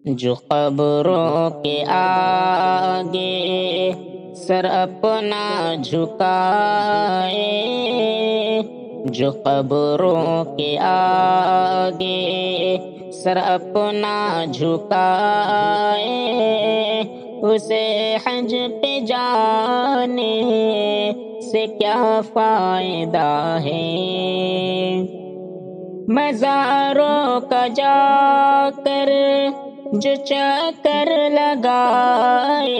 جو قبروں کے آگے سر اپنا جھکائے، جو قبروں کے آگے سر اپنا جھکائے، اسے حج پہ جانے سے کیا فائدہ ہے؟ مزاروں کا جا کر جو چکر لگائے،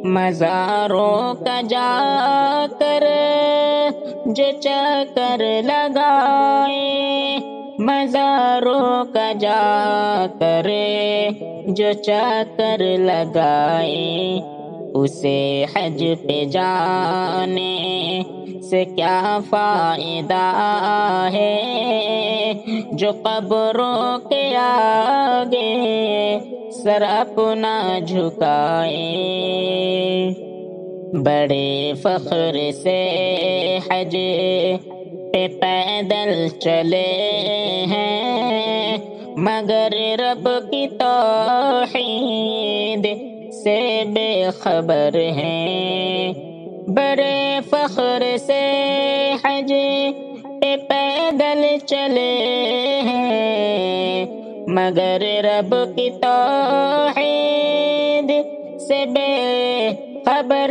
مزاروں کا جا کر جو چکر لگائے، مزاروں کا جا کر جو چکر لگائے، اسے حج پہ جانے سے کیا فائدہ ہے؟ جو قبروں کے آگے سر اپنا جھکائے، بڑے فخر سے حج پہ پیدل چلے ہیں، مگر رب کی توحید سے بے خبر ہیں۔ بڑے فخر سے حج پہ پیدل چلے ہیں، مگر رب کی توحید سے بے خبر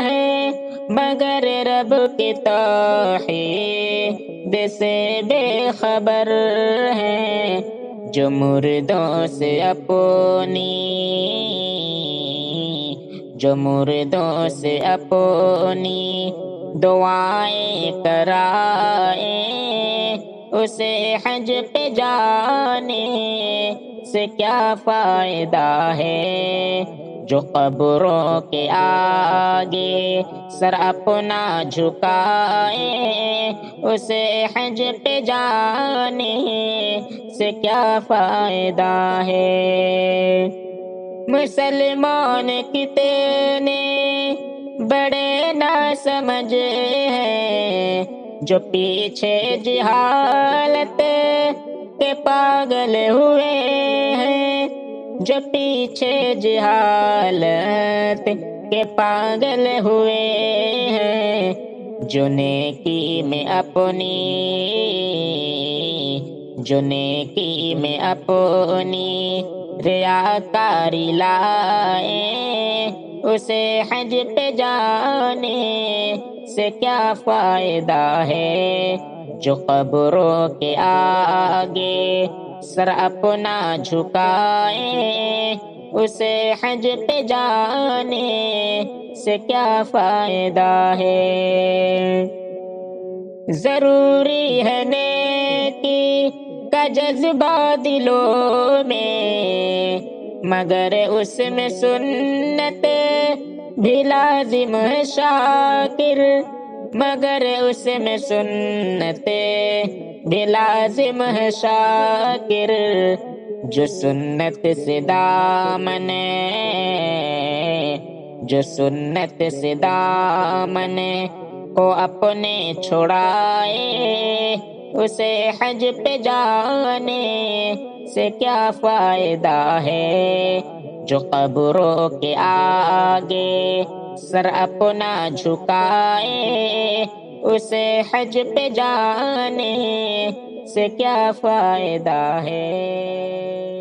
ہے، مگر رب کی توحید سے بے خبر ہے۔ جو مردوں سے اپنی دعائیں کرائے، اسے حج پہ جانے سے کیا فائدہ ہے؟ جو قبروں کے آگے سر اپنا جھکائے، اسے حج پہ جانے سے کیا فائدہ ہے؟ مسلمان کتنے بڑے نہ سمجھ ہیں، جو پیچھے جہالت کے پاگل ہوئے ہیں، جو پیچھے جہالت کے پاگل ہوئے ہیں، جو نیکی میں اپنی ریاکاری لائے، اسے حج پہ جانے سے کیا فائدہ ہے؟ جو قبروں کے آگے سر اپنا جھکائے، اسے حج پہ جانے سے کیا فائدہ ہے؟ ضروری ہے نیکی کا جذبہ دلوں میں، مگر اس میں سنت بھی لازم ہے شاکر، مگر اس میں سنت بھی لازم ہے شاکر۔ جو سنت سے دامن کو اپنے چھڑائے، اسے حج پہ جانے سے کیا فائدہ ہے؟ جو قبروں کے آگے سر اپنا جھکائے، اسے حج پہ جانے سے کیا فائدہ ہے؟